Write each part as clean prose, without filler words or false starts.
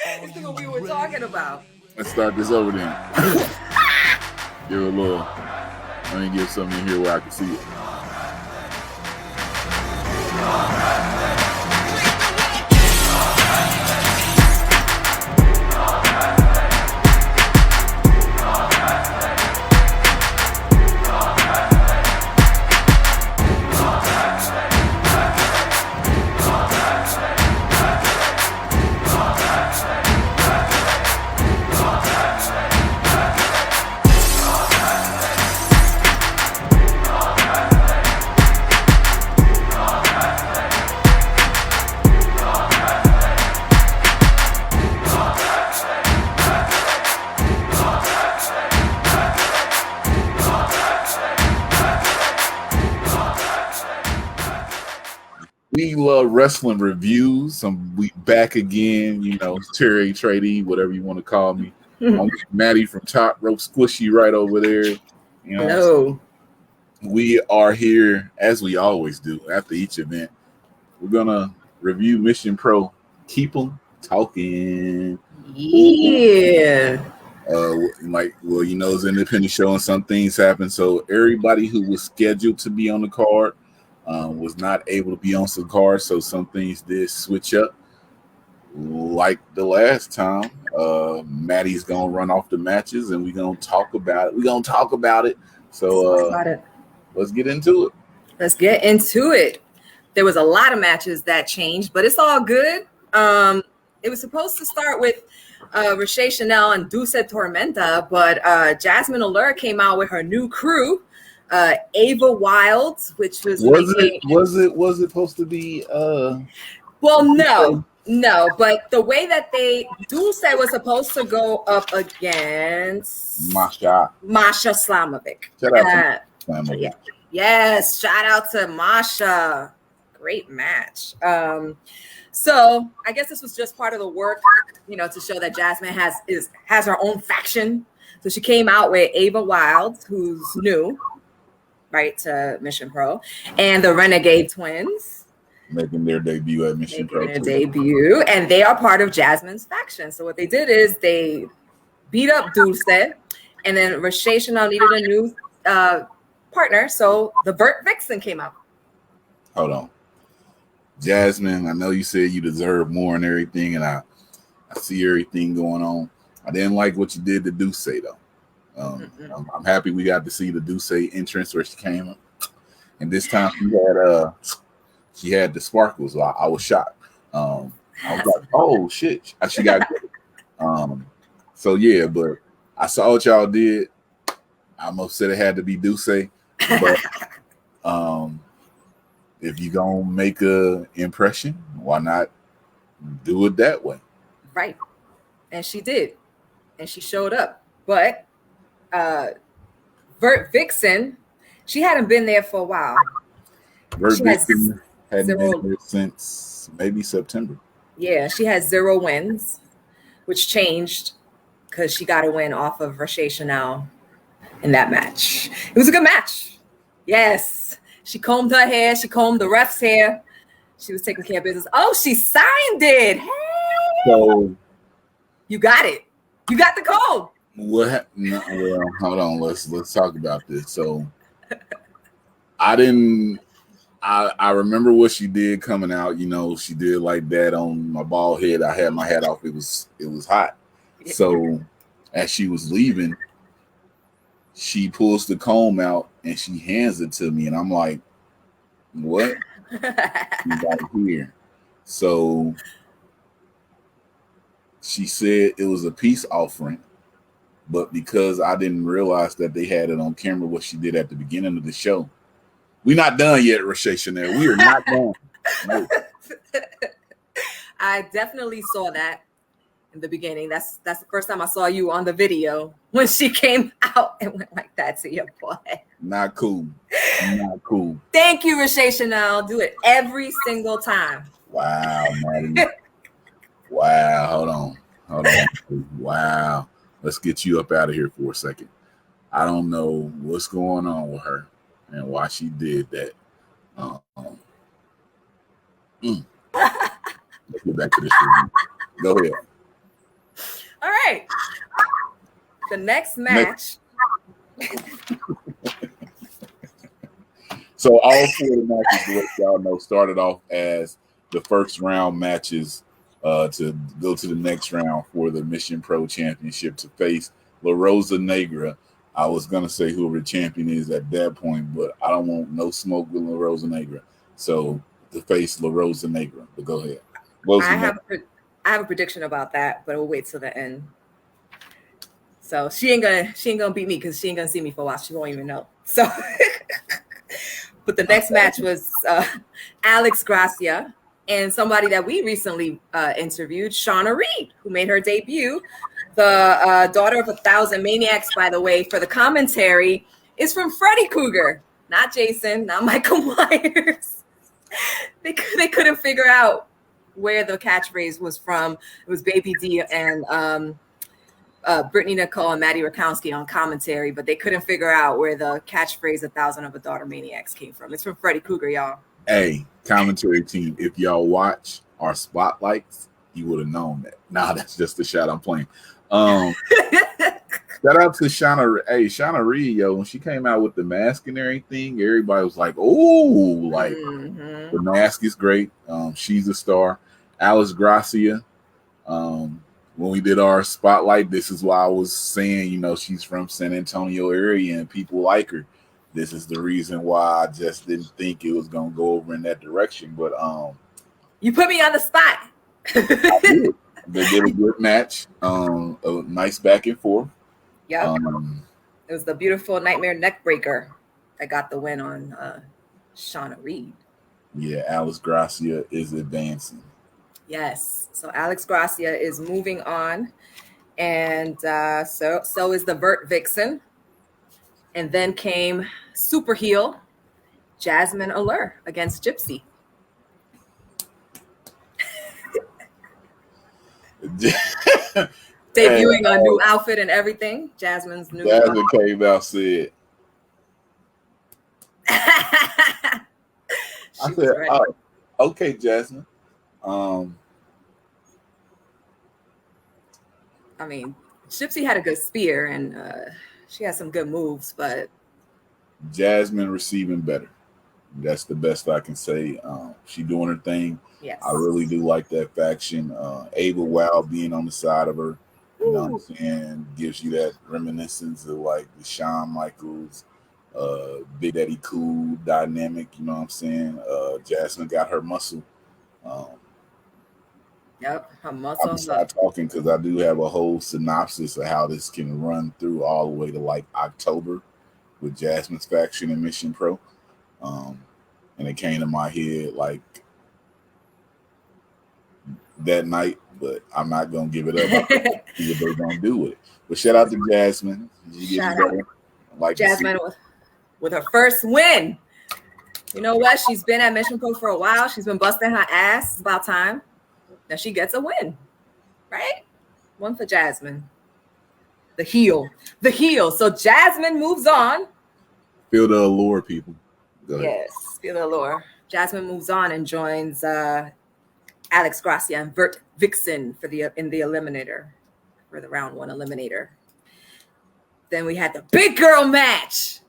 This is what we were talking about. Let's start this over then. Give it a little. Let me get something in here where I can see it. We love wrestling reviews. We back again, Terry, Trady, whatever you want to call me. I'm Maddie from Top Rope Squishy right over there. Hello. We are here, as we always do, after each event. We're going to review Mission Pro. Keep 'em talking. Yeah. It's an independent show and some things happen. So everybody who was scheduled to be on the card was not able to be on some cards, so some things did switch up. Like the last time, Maddie's gonna run off the matches, and we're gonna talk about it. So let's get into it. There was a lot of matches that changed, but it's all good. It was supposed to start with Roche Chanel and Dulce Tormenta, but Jasmine Allure came out with her new crew. Ava Wild, which was it supposed to be well, no, but the way that Dulce was supposed to go up against Masha Slamovic. Shout out to Slamovic. Yes, shout out to Masha. Great match. So I guess this was just part of the work, to show that Jasmine has her own faction. So she came out with Ava Wild, who's new, right, to Mission Pro, and the Renegade Twins making their debut at Mission Pro. And they are part of Jasmine's faction. So what they did is they beat up Dulce, and then Roche Chanel needed a new partner, so the Vert Vixen came out. Hold on. Jasmine, I know you said you deserve more and everything, and I see everything going on. I didn't like what you did to Dulce, though. I'm happy we got to see the Dulce entrance where she came up, and this time she had the sparkles. So I was shocked. I was like, "Oh shit!" She got good. So yeah, but I saw what y'all did. I'm upset it had to be Dulce, but if you gonna make a impression, why not do it that way? Right, and she did, and she showed up, but. Vert Vixen, she hadn't been there for a while. Vert Vixen hadn't been there since maybe September. Yeah, she has 0 wins, which changed because she got a win off of Roche Chanel in that match. It was a good match. Yes. She combed her hair. She combed the ref's hair. She was taking care of business. Oh, she signed it. Hey. So you got it. You got the code. Well, hold on. Let's talk about this. So, I remember what she did coming out. She did like that on my bald head. I had my hat off. It was hot. So, as she was leaving, she pulls the comb out and she hands it to me, and I'm like, "What? You got it here?" So, she said it was a peace offering. But because I didn't realize that they had it on camera, what she did at the beginning of the show. We're not done yet, Roche Chanel. We are not done. No. I definitely saw that in the beginning. That's the first time I saw you on the video when she came out and went like that to your boy. Not cool. Not cool. Thank you, Roche Chanel. Do it every single time. Wow, Maddie. Wow, hold on. Wow. Let's get you up out of here for a second. I don't know what's going on with her and why she did that. Let's get back to this review. Go ahead. right. The next match. So all 4 of the matches, to let y'all know, started off as the first round matches to go to the next round for the Mission Pro Championship to face La Rosa Negra. I was gonna say whoever the champion is at that point, but I don't want no smoke with La Rosa Negra. So to face La Rosa Negra. But go ahead. I have a prediction about that, but we'll wait till the end. So she ain't gonna beat me because she ain't gonna see me for a while. She won't even know. So. But the next match was Alex Gracia and somebody that we recently interviewed, Shauna Reed, who made her debut. The daughter of 1,000 Maniacs, by the way, for the commentary, is from Freddy Krueger, not Jason, not Michael Myers. They couldn't figure out where the catchphrase was from. It was Baby D and Brittany Nicole and Maddie Rakowski on commentary, but they couldn't figure out where the catchphrase 1,000 of a daughter maniacs came from. It's from Freddy Krueger, y'all. Hey, commentary team, if y'all watch our spotlights, you would have known that. Nah, that's just the shot I'm playing. Shout out to Shauna. Hey, Shauna Reed, yo, when she came out with the mask and everything, everybody was like, oh, like the mask is great. She's a star. Alice Gracia. When we did our spotlight, this is why I was saying, you know, she's from San Antonio area and people like her. This is the reason why I just didn't think it was gonna go over in that direction. But you put me on the spot. They did a good match. A nice back and forth. Yeah. It was the beautiful Nightmare Neckbreaker that got the win on Shauna Reed. Yeah, Alice Gracia is advancing. Yes. So Alex Gracia is moving on. And so is the Vert Vixen. And then came Super Heel Jasmine Allure against Gypsy. Debuting a new outfit and everything. Jasmine came out said. I said, oh, okay, Jasmine. I mean, Gypsy had a good spear and she had some good moves, but Jasmine receiving better. That's the best I can say. She doing her thing. Yes. I really do like that faction. Ava Wow being on the side of her, you know what I'm saying, gives you that reminiscence of like the Shawn Michaels, Big Daddy Cool dynamic, you know what I'm saying? Jasmine got her muscle. Yep, her muscle. I'm start talking because I do have a whole synopsis of how this can run through all the way to like October with Jasmine's faction and Mission Pro. And it came to my head like that night, but I'm not gonna give it up. See what they're gonna do with it. But shout out to Jasmine. Shout out. Like Jasmine with her first win. You know what? She's been at Mission Pro for a while. She's been busting her ass. It's about time that she gets a win, right? One for Jasmine. The heel. So Jasmine moves on. Feel the allure, people. Yes, feel the allure. Jasmine moves on and joins Alex Gracia and Vert Vixen in the eliminator, for the round 1 eliminator. Then we had the big girl match.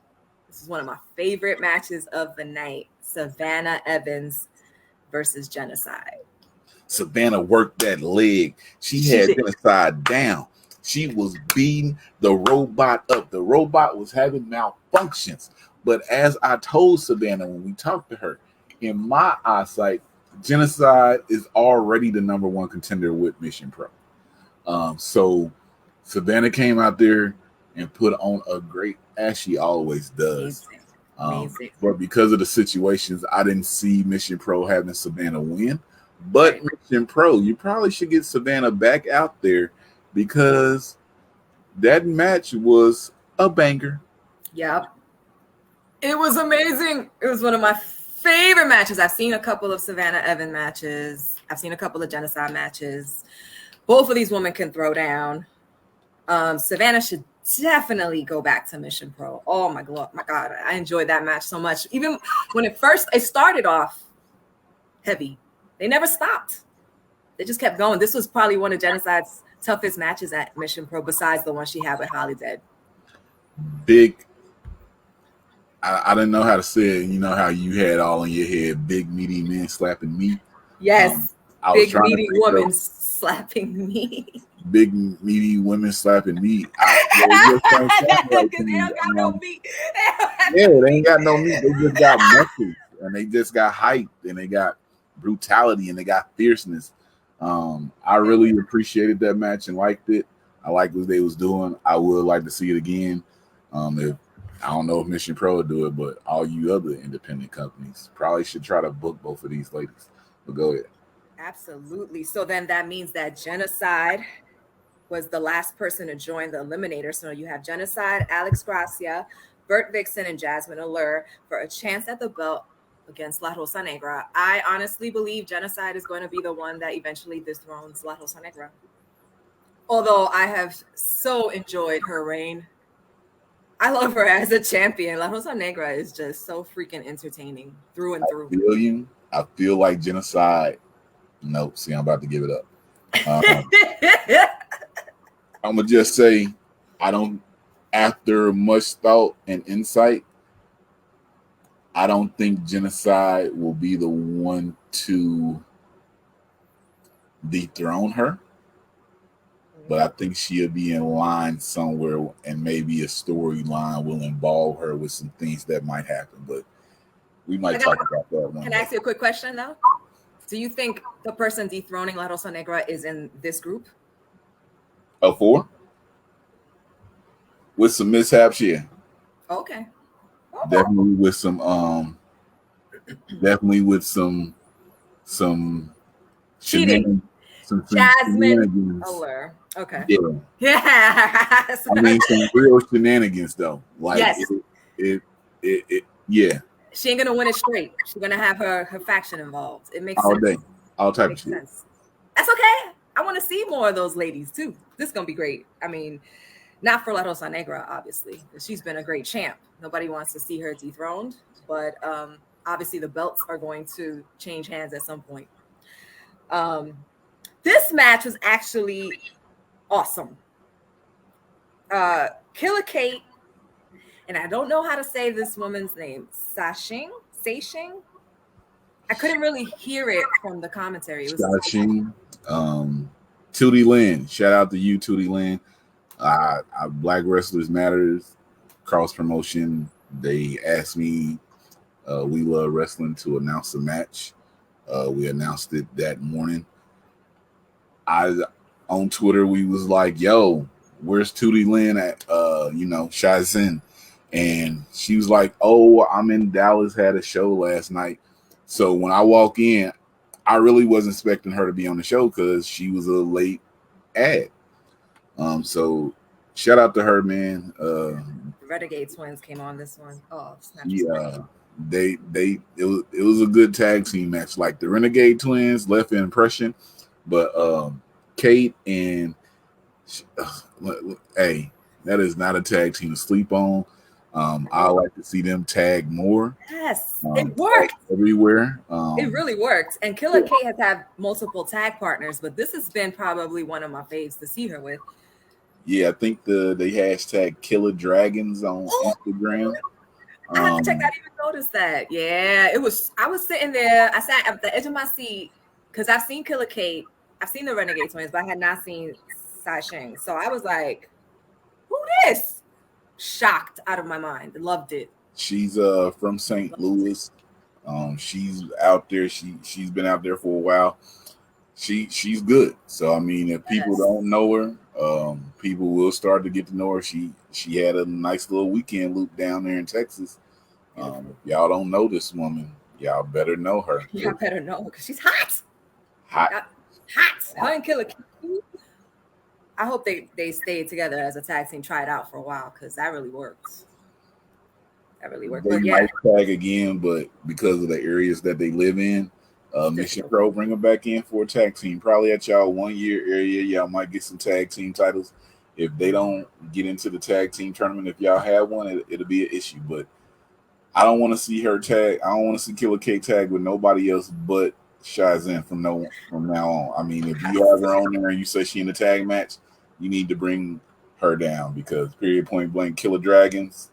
This is one of my favorite matches of the night. Savannah Evans versus Genocide. Savannah worked that leg. She had Genocide down. She was beating the robot up. The robot was having malfunctions. But as I told Savannah when we talked to her, in my eyesight, Genocide is already the number 1 contender with Mission Pro. So Savannah came out there and put on a great, as she always does. Amazing. But because of the situations, I didn't see Mission Pro having Savannah win. But Mission Pro, you probably should get Savannah back out there because that match was a banger. Yep. It was amazing. It was one of my favorite matches. I've seen a couple of Savannah Evans matches. I've seen a couple of Genocide matches. Both of these women can throw down. Savannah should definitely go back to Mission Pro. Oh my God. I enjoyed that match so much. Even when it started off heavy. They never stopped. They just kept going. This was probably one of Genocide's toughest matches at Mission Pro besides the one she had with Holly Dead? Big. I didn't know how to say it. You know how you had all in your head, big meaty men slapping meat. Yes, I was big trying meaty to think woman of slapping me. big meaty women slapping meat. It just don't sound right to Because they me. don't got no meat. Yeah, they ain't got no meat. They just got muscles, and they just got height, and they got brutality, and they got fierceness. I really appreciated that match and liked it. I liked what they was doing. I would like to see it again. If I don't know if Mission Pro would do it, but all you other independent companies probably should try to book both of these ladies. But go ahead. Absolutely. So then that means that Genocide was the last person to join the Eliminator. So you have Genocide, Alex Gracia, Bert Vixen, and Jasmine Allure for a chance at the belt against La Rosa Negra. I honestly believe Genocide is going to be the one that eventually dethrones La Rosa Negra. Although I have so enjoyed her reign. I love her as a champion. La Rosa Negra is just so freaking entertaining through and through. I feel like Genocide. Nope. See, I'm about to give it up. I'm gonna just say, I don't. After much thought and insight, I don't think Genocide will be the one to dethrone her. But I think she'll be in line somewhere, and maybe a storyline will involve her with some things that might happen. But we might talk about that one. Can I ask you a quick question, though? Do you think the person dethroning La Rosa Negra is in this group? A 4? With some mishaps, yeah. Okay. Definitely with some definitely with some cheating. Some Jasmine Allure. Okay. Yeah. I mean, some real shenanigans though. Like yes. Yeah. She ain't gonna win it straight. She's gonna have her faction involved. It makes all sense. Day. All type of shit. Sense. That's okay. I want to see more of those ladies too. This is gonna be great. I mean, not for La Rosa Negra, obviously. She's been a great champ. Nobody wants to see her dethroned, but obviously the belts are going to change hands at some point. This match was actually awesome. Killer Kate, and I don't know how to say this woman's name, Sashing? I couldn't really hear it from the commentary. It was Sashing. Tootie Lynn. Shout out to you, Tootie Lynn. Black Wrestlers Matters cross promotion. They asked me, We Love Wrestling, to announce a match. We announced it that morning. On Twitter, we was like, yo, where's Tootie Lynn at Shazin? And she was like, oh, I'm in Dallas, had a show last night. So when I walk in, I really wasn't expecting her to be on the show because she was a late ad. So shout out to her, man. Renegade Twins came on this one. Oh, yeah. It was a good tag team match. Like the Renegade Twins left an impression, but Kate and hey, that is not a tag team to sleep on. I like to see them tag more. Yes, it worked everywhere. It really worked. And Killer Kate has had multiple tag partners, but this has been probably one of my faves to see her with. Yeah, I think they hashtag Killer Dragons on Instagram. I have to check that. I didn't even notice that. Yeah, it was. I was sitting there. I sat at the edge of my seat because I've seen Killer Kate. I've seen the Renegade Twins, but I had not seen Sai Sheng. So I was like, "Who this?" Shocked out of my mind. Loved it. She's from St. Louis. She's out there. She's been out there for a while. She's good. So I mean, if people don't know her, people will start to get to know her. She had a nice little weekend loop down there in Texas. If y'all don't know this woman, y'all better know her. Y'all better know because she's hot. Hot. Her and Killer Kate. I hope they stayed together as a tag team, try it out for a while because that really works. They might tag again, but because of the areas that they live in, Mission Pro bring them back in for a tag team. Probably at y'all 1 year area, y'all might get some tag team titles. If they don't get into the tag team tournament, if y'all have one, it'll be an issue. But I don't want to see her tag. I don't want to see Killer Kate tag with nobody else but Shazam from now on. I mean, if you have her on there and you say she in the tag match, you need to bring her down because period point blank Killer Dragons,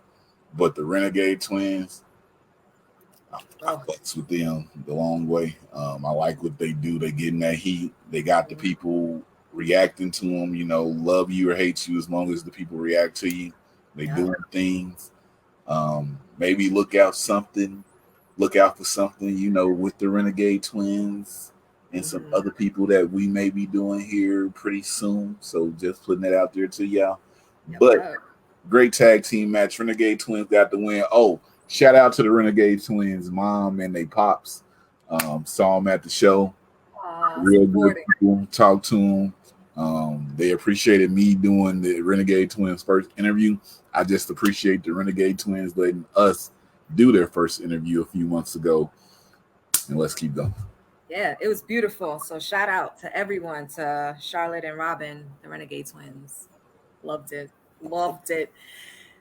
but the Renegade Twins, I fucks with them the long way. I like what they do. They get in that heat. They got the people reacting to them. You know, love you or hate you as long as the people react to you. They doing things. Maybe look out for something, you know, with the Renegade Twins and some other people that we may be doing here pretty soon. So just putting that out there to y'all. But great tag team match. Renegade Twins got the win. Oh, shout out to the Renegade Twins mom and they pops. Saw them at the show. Real good people. Talked to them. They appreciated me doing the Renegade Twins first interview. I just appreciate the Renegade Twins letting us do their first interview a few months ago. And let's keep going. Yeah, it was beautiful. So shout out to everyone, to Charlotte and Robin, the Renegade Twins. Loved it. Loved it.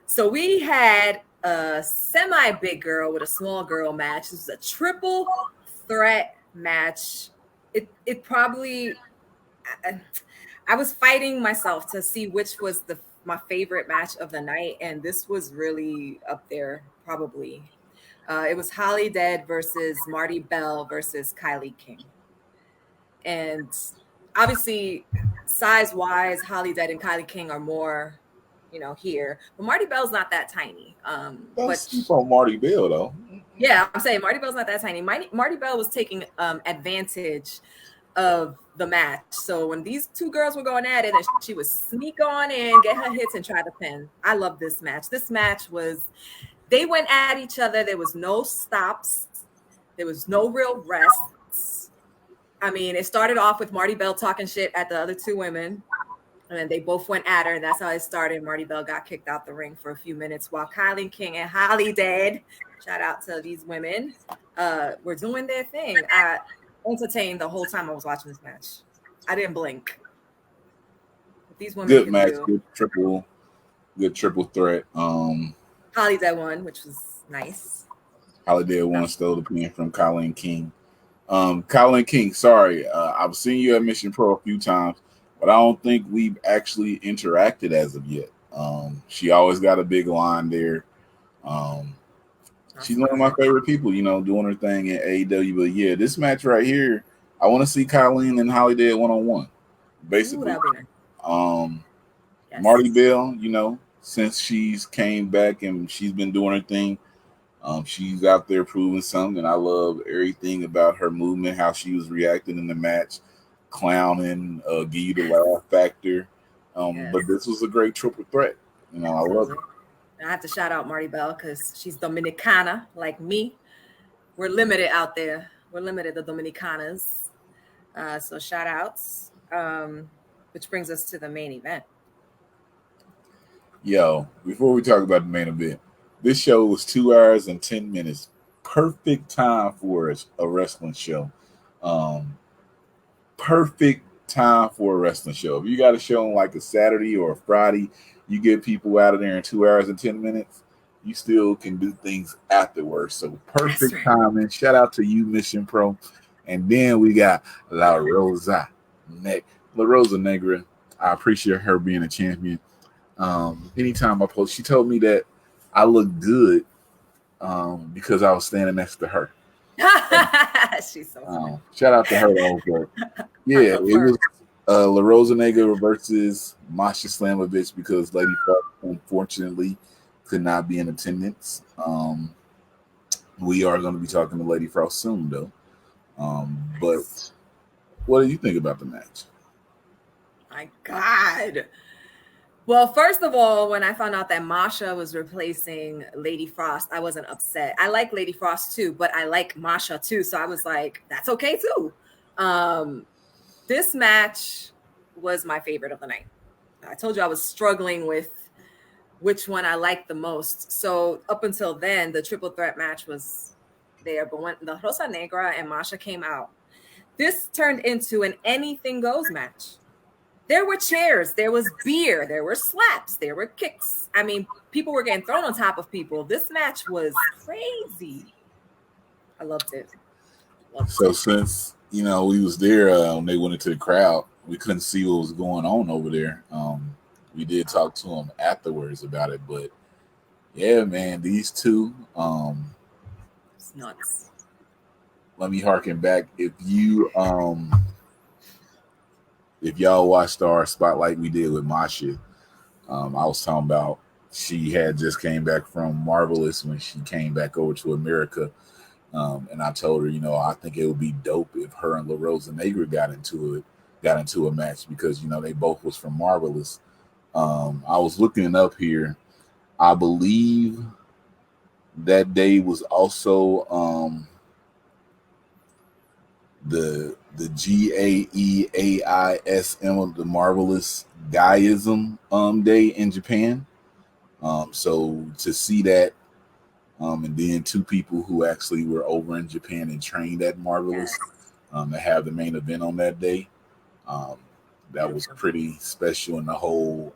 So we had a semi-big girl with a small girl match. This was a triple threat match. It probably... I was fighting myself to see which was my favorite match of the night, and this was really up there, probably. It was Holly Dead versus Marty Bell versus Kylie King. And obviously, size-wise, Holly Dead and Kylie King are more, you know, here. But Marty Bell's not that tiny. Don't sleep on Marty Bell, though. Yeah, I'm saying Marty Bell's not that tiny. Marty Bell was taking advantage of the match. So when these two girls were going at it, and she would sneak on in, get her hits, and try to pin. I love this match. This match was, they went at each other. There was no stops. There was no real rests. I mean, it started off with Marty Bell talking shit at the other two women, and then they both went at her, and that's how it started. Marty Bell got kicked out the ring for a few minutes while Kylie King and Holly Dead, shout out to these women, were doing their thing. I entertained the whole time I was watching this match. I didn't blink. These women good match, good triple threat. Holly Dead won, which was nice. Holly Dead won, stole the pin from Colleen King. Colleen King, sorry, I've seen you at Mission Pro a few times, but I don't think we've actually interacted as of yet. She always got a big line there. She's one of my favorite people, you know, doing her thing in AEW. But yeah, this match right here, I want to see Colleen and Holly Dead one-on-one. Basically. Ooh, yes. Marty Bell, you know, since she's came back and she's been doing her thing, she's out there proving something. I love everything about her movement, how she was reacting in the match, clowning, give you the laugh factor. But this was a great triple threat. You know, I love it. I have to shout out Marty Bell because she's Dominicana like me. We're limited out there. We're limited, the Dominicanas. So shout outs, which brings us to the main event. Yo, before we talk about the main event, this show was 2 hours and 10 minutes. Perfect time for a wrestling show. Perfect time for a wrestling show. If you got a show on like a Saturday or a Friday, you get people out of there in 2 hours and 10 minutes, you still can do things afterwards. So perfect timing. Shout out to you, Mission Pro. And then we got La Rosa Negra. I appreciate her being a champion. Anytime I post, she told me that I look good because I was standing next to her. She's so funny. Shout out to her though. Yeah, it was La Rosa Negra versus Masha Slamovich because Lady Frost unfortunately could not be in attendance. We are going to be talking to Lady Frost soon though. But what do you think about the match? My God. Well, first of all, when I found out that Masha was replacing Lady Frost, I wasn't upset. I like Lady Frost too, but I like Masha too. So I was like, that's okay too. This match was my favorite of the night. I told you I was struggling with which one I liked the most. So up until then, the triple threat match was there. But when the Rosa Negra and Masha came out, this turned into an anything goes match. There were chairs, there was beer, there were slaps, there were kicks. I mean, people were getting thrown on top of people. This match was crazy. I loved it. So since you know, we was there when they went into the crowd. We couldn't see what was going on over there. We did talk to them afterwards about it, but yeah, man, these two. It's nuts. Let me harken back. If y'all watched our spotlight we did with Masha, I was talking about she had just came back from Marvelous when she came back over to America. And I told her, you know, I think it would be dope if her and La Rosa Negra got into a match because, you know, they both was from Marvelous. I was looking up here. I believe that day was also the GAEAISM, the Marvelous Guyism day in Japan. So to see that, and then two people who actually were over in Japan and trained at Marvelous, to have the main event on that day, that was pretty special in the whole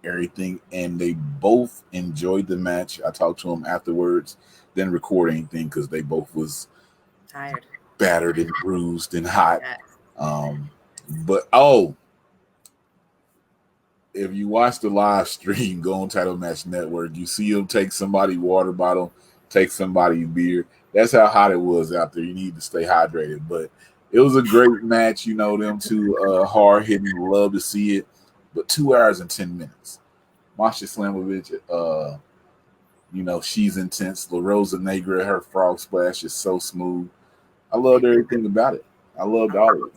everything. And they both enjoyed the match. I talked to them afterwards, didn't record anything because they both was Tired, battered and bruised and hot. yeah. But if you watch the live stream, go on Title Match Network, you see them take somebody water bottle, take somebody beer. That's how hot it was out there. You need to stay hydrated. But it was a great match. You know, them two hard hitting, love to see it. But 2 hours and 10 minutes. Masha Slamovich, you know, she's intense. La Rosa Negra, her frog splash is so smooth. I loved everything about it. I loved all of it.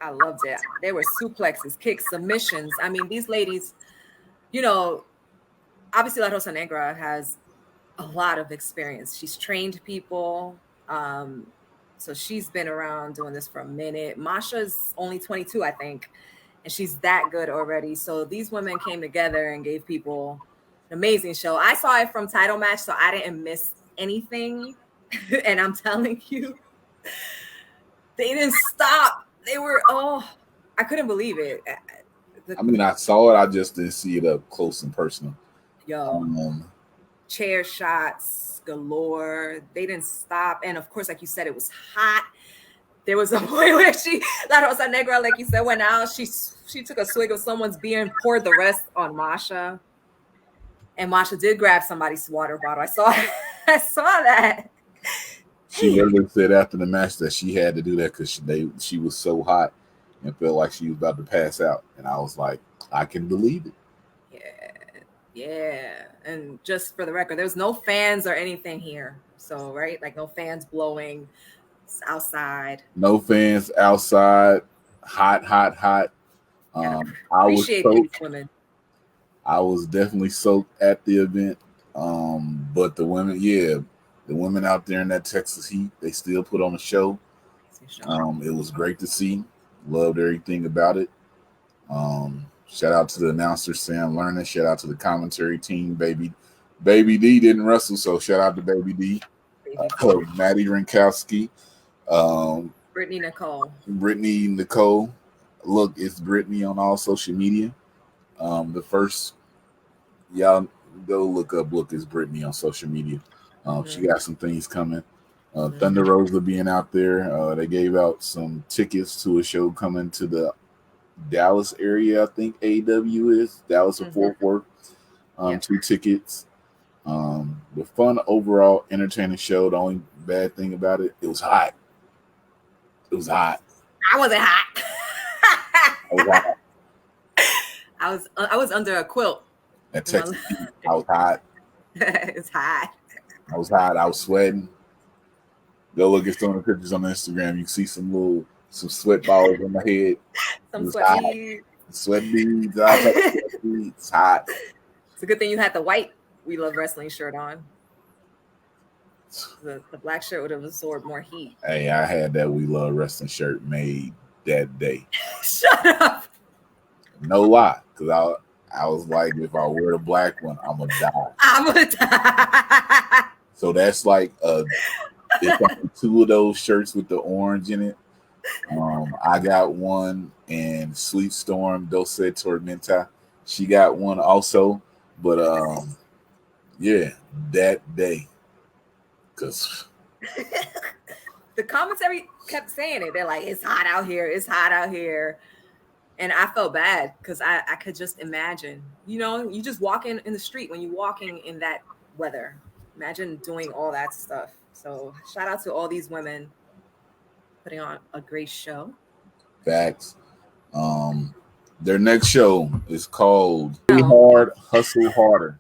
I loved it. There were suplexes, kicks, submissions. I mean, these ladies, you know, obviously La Rosa Negra has a lot of experience. She's trained people. So she's been around doing this for a minute. Masha's only 22, I think, and she's that good already. So these women came together and gave people an amazing show. I saw it from Title Match, so I didn't miss anything. And I'm telling you, they didn't stop. They were, I couldn't believe it. I mean, I saw it. I just didn't see it up close and personal. Yo, chair shots galore. They didn't stop. And of course, like you said, it was hot. There was a point where La Rosa Negra, like you said, went out. She took a swig of someone's beer and poured the rest on Masha. And Masha did grab somebody's water bottle. I saw that. She literally said after the match that she had to do that because she was so hot and felt like she was about to pass out. And I was like, I can believe it. Yeah. And just for the record, there's no fans or anything here. So, right? Like no fans blowing. It's outside. No fans outside. Hot. I appreciate these women. I was definitely soaked at the event. But the women, the women out there in that Texas heat, they still put on a show. It was great to see. Loved everything about it. Shout out to the announcer, Sam Lerner. Shout out to the commentary team, Baby D didn't wrestle, so shout out to Baby D. Maddie Rinkowski. Brittany Nicole. Look, it's Brittany on all social media. The first, y'all go look is Brittany on social media. She got some things coming. Thunder Rosa being out there. They gave out some tickets to a show coming to the Dallas area. I think AEW is Dallas or Fort Worth. 2 tickets. The fun overall entertaining show. The only bad thing about it was hot. It was hot. I wasn't hot. I was hot. I was under a quilt. At Texas, I was hot. It's hot. I was hot. I was sweating. Go look at some of the pictures on Instagram. You see some sweat balls on my head. Some sweat beads. Sweat beads. It's hot. It's a good thing you had the white We Love Wrestling shirt on. The black shirt would have absorbed more heat. Hey, I had that We Love Wrestling shirt made that day. Shut up. No lie, because I was like, if I wear the black one, I'm gonna die. So that's like it's like 2 of those shirts with the orange in it. I got one, and Sweet Storm Dulce Tormenta, she got one also. But that day, because the commentary kept saying it. They're like, it's hot out here. It's hot out here. And I felt bad because I could just imagine, you just walking in the street when you're walking in that weather. Imagine doing all that stuff. So shout out to all these women putting on a great show. Facts. Their next show is called Play Hard, Hustle Harder.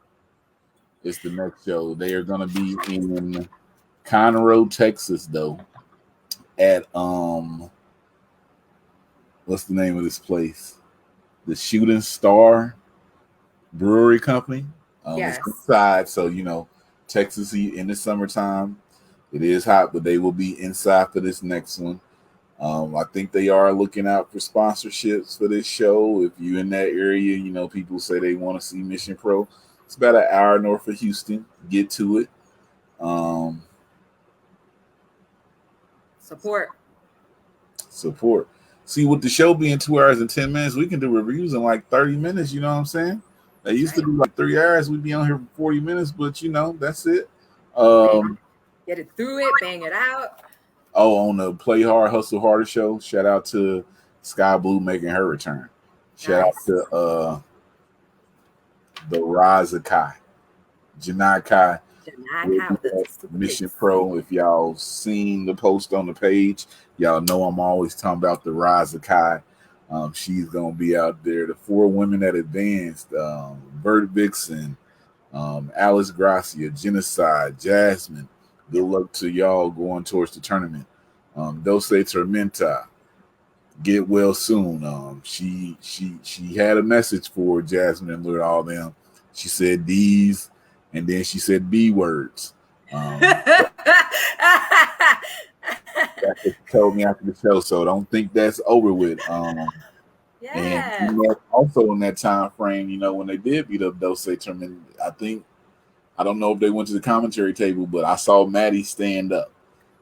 It's the next show. They are going to be in Conroe, Texas, though. At what's the name of this place? The Shooting Star Brewery Company. Yes. It's inside, so Texas in the summertime. It is hot, but they will be inside for this next one. I think they are looking out for sponsorships for this show. If you're in that area, people say they want to see Mission Pro. It's about an hour north of Houston. Get to it. Support. See, with the show being 2 hours and 10 minutes, we can do reviews in like 30 minutes. You know what I'm saying? They used to be like 3 hours. We'd be on here for 40 minutes, but that's it. Get it through it, bang it out. Oh, on the Play Hard, Hustle Harder show, shout out to Sky Blue making her return. Shout out to the Rise of Kai. Janai Kai. Mission Pro. If y'all seen the post on the page, y'all know I'm always talking about the Rise of Kai. She's gonna be out there. The 4 women that advanced: Bert Vixen, Alice Gracia, Genocide, Jasmine. Good luck to y'all going towards the tournament. Dose Tormenta, get well soon. She had a message for Jasmine and Lord all them. She said D's, and then she said B words. That's what she told me after the show, so don't think that's over with. And also in that time frame, when they did beat up Dose Tormenta, I don't know if they went to the commentary table, but I saw Maddie stand up.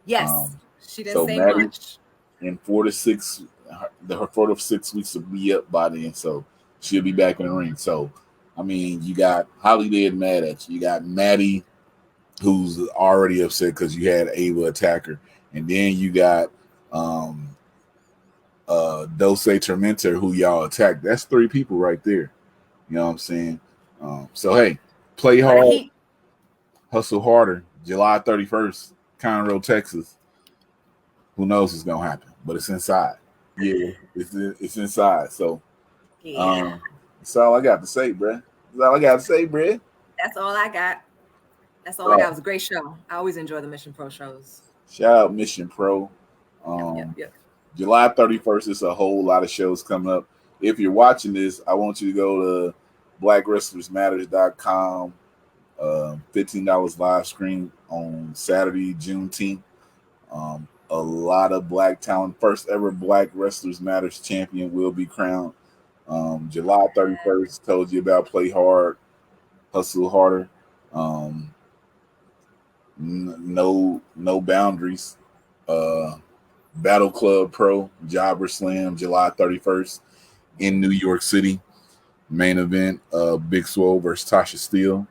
Yes, she didn't say much. In 4 to 6, her 4 to 6 weeks will be up by then, so she'll be back in the ring. So, you got Holly dead mad at you. You got Maddie, who's already upset because you had Ava attack her, and then you got Dose Tormenta, who y'all attacked. That's 3 people right there. You know what I'm saying? So hey, Play Hard, Hustle Harder, July 31st, Conroe, Texas. Who knows what's gonna happen? But it's inside. Yeah, it's inside. So, that's all I got to say, bruh. That's all I got to say, bruh. That's all I got. That's all I got. It was a great show. I always enjoy the Mission Pro shows. Shout out Mission Pro. Yep. July 31st is a whole lot of shows coming up. If you're watching this, I want you to go to blackwrestlersmatters.com. $15 live stream on Saturday, Juneteenth. A lot of black talent. First ever Black Wrestlers Matters champion will be crowned. July 31st, told you about Play Hard, Hustle Harder. No boundaries. Battle Club Pro, Jobber Slam, July 31st in New York City. Main event, Big Swole versus Tasha Steele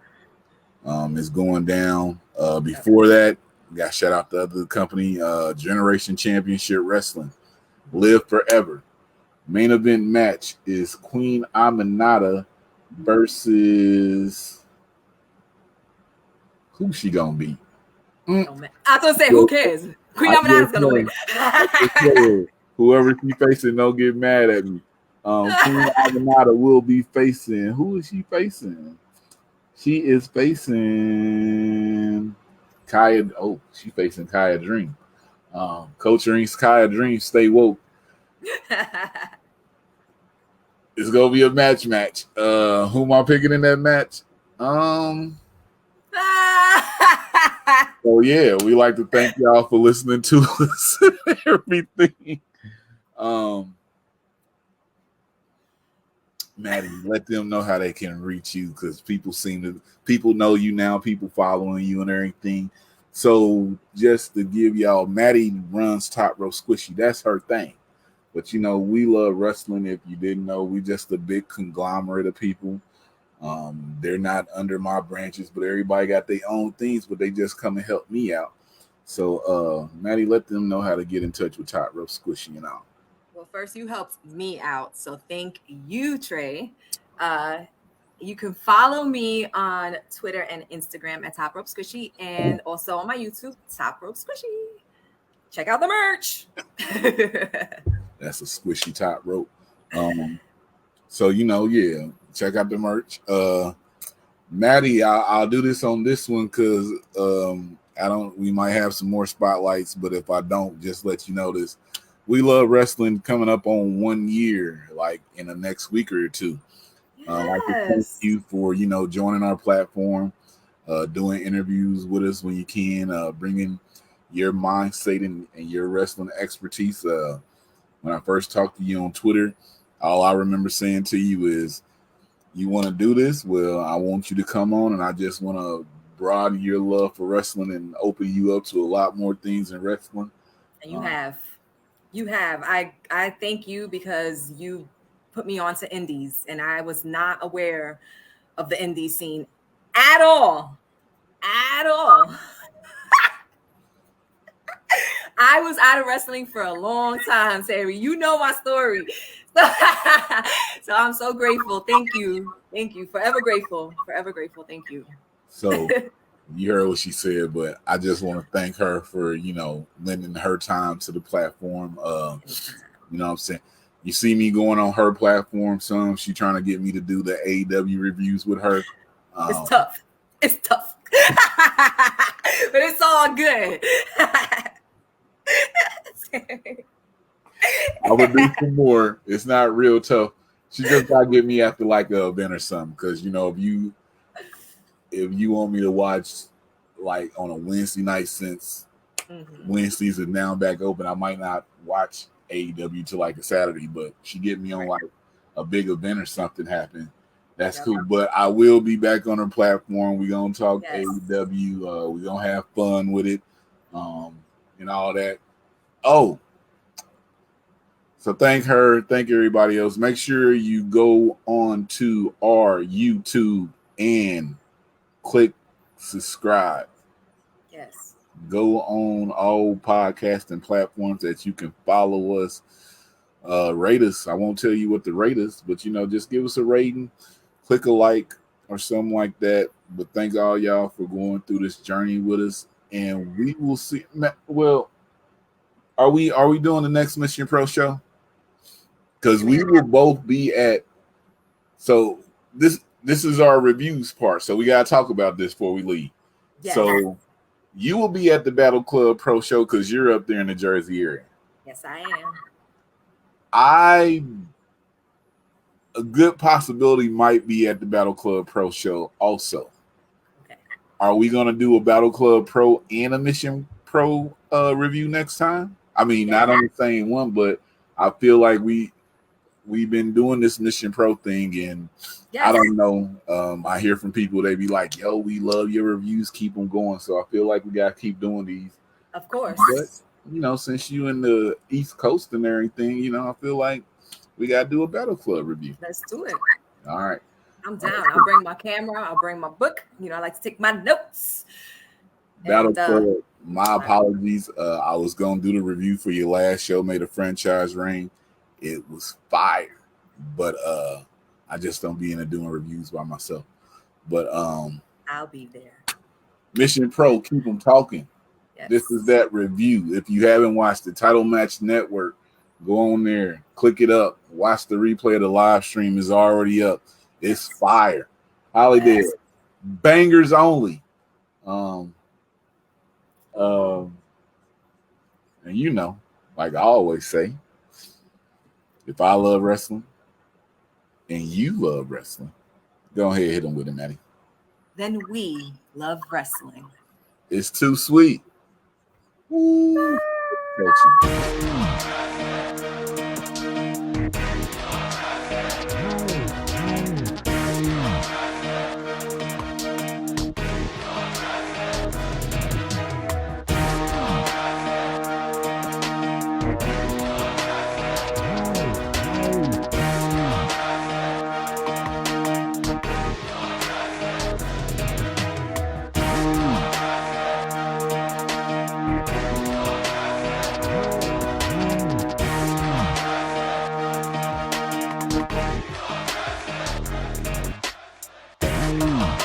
is going down. Before that, got shout out the other company, Generation Championship Wrestling, Live Forever. Main event match is Queen Aminata versus who's she gonna beat? I was gonna say, who cares? Queen Aminata's gonna win. Whoever she facing, don't get mad at me. Queen Aminata will be facing. Who is she facing? She is facing Kaya. Oh, she's facing Kaya Dream. Coach Ring's Kaya Dream. Stay woke. It's gonna be a match. Who am I picking in that match? Oh yeah, we like to thank y'all for listening to us and everything. Maddie, let them know how they can reach you, because people know you now, people following you and everything. So just to give y'all, Maddie runs Top Row Squishy. That's her thing. But we love wrestling. If you didn't know, we just a big conglomerate of people. They're not under my branches, but everybody got their own things, but they just come and help me out. So, Maddie, let them know how to get in touch with Top Rope Squishy and all. Well, first you helped me out, so thank you, Trey. Uh, you can follow me on Twitter and Instagram at Top Rope Squishy, and also on my YouTube, Top Rope Squishy. Check out the merch. That's a squishy top rope. So yeah, check out the merch. Maddie, I'll do this on this one because I don't. We might have some more spotlights, but if I don't, just let you know this. We love wrestling coming up on 1 year, like in the next week or two. I'd like to thank you for joining our platform, doing interviews with us when you can, bringing your mindset and your wrestling expertise. When I first talked to you on Twitter, all I remember saying to you is, "You want to do this? Well, I want you to come on, and I just want to broaden your love for wrestling and open you up to a lot more things in wrestling." And you have. I thank you because you put me onto indies, and I was not aware of the indie scene at all. I was out of wrestling for a long time, Terry. You know my story. So I'm so grateful. Thank you. Forever grateful. Thank you. So you heard what she said, but I just want to thank her for lending her time to the platform. You know what I'm saying? You see me going on her platform some. She trying to get me to do the AEW reviews with her. It's tough. But it's all good. I would do some more. It's not real tough. She just gotta get me after like a event or something. Because if you want me to watch like on a Wednesday night, since Wednesdays are now back open, I might not watch AEW till like a Saturday. But she get me on like a big event or something happen. That's cool. But I will be back on her platform. We're gonna talk AEW. We're gonna have fun with it. And all that. Oh. So thank her, thank everybody else. Make sure you go on to our YouTube and click subscribe. Yes. Go on all podcasting platforms that you can follow us. Rate us. I won't tell you what to rate us, but just give us a rating, click a like or something like that. But thank all y'all for going through this journey with us, and we will see. Well, are we doing the next Mission Pro show? Because we will both be at. So this is our reviews part. So we gotta talk about this before we leave. Yes. So you will be at the Battle Club Pro show because you're up there in the Jersey area. Yes, I am. A good possibility might be at the Battle Club Pro show also. Okay. Are we gonna do a Battle Club Pro and a Mission Pro review next time? I mean, not on the same one, but I feel like we've been doing this Mission Pro thing, and I don't know. I hear from people, they be like, "Yo, we love your reviews. Keep them going." So I feel like we gotta keep doing these. Of course. But since you in the East Coast and everything, I feel like we gotta do a Battle Club review. Let's do it. All right. I'm down. I'll bring my camera. I'll bring my book. I like to take my notes. Battle Club. My apologies. I was gonna do the review for your last show, Made a Franchise Reign. It was fire, but I just don't be into doing reviews by myself. But I'll be there. Mission Pro, keep them talking. Yes. This is that review. If you haven't watched the Title Match Network, go on there, click it up, watch the replay of the live stream. Is already up. It's fire. Holiday bangers only. And like I always say, if I love wrestling and you love wrestling, go ahead and hit them with it, Maddie. Then we love wrestling. It's too sweet. Woo. Bye.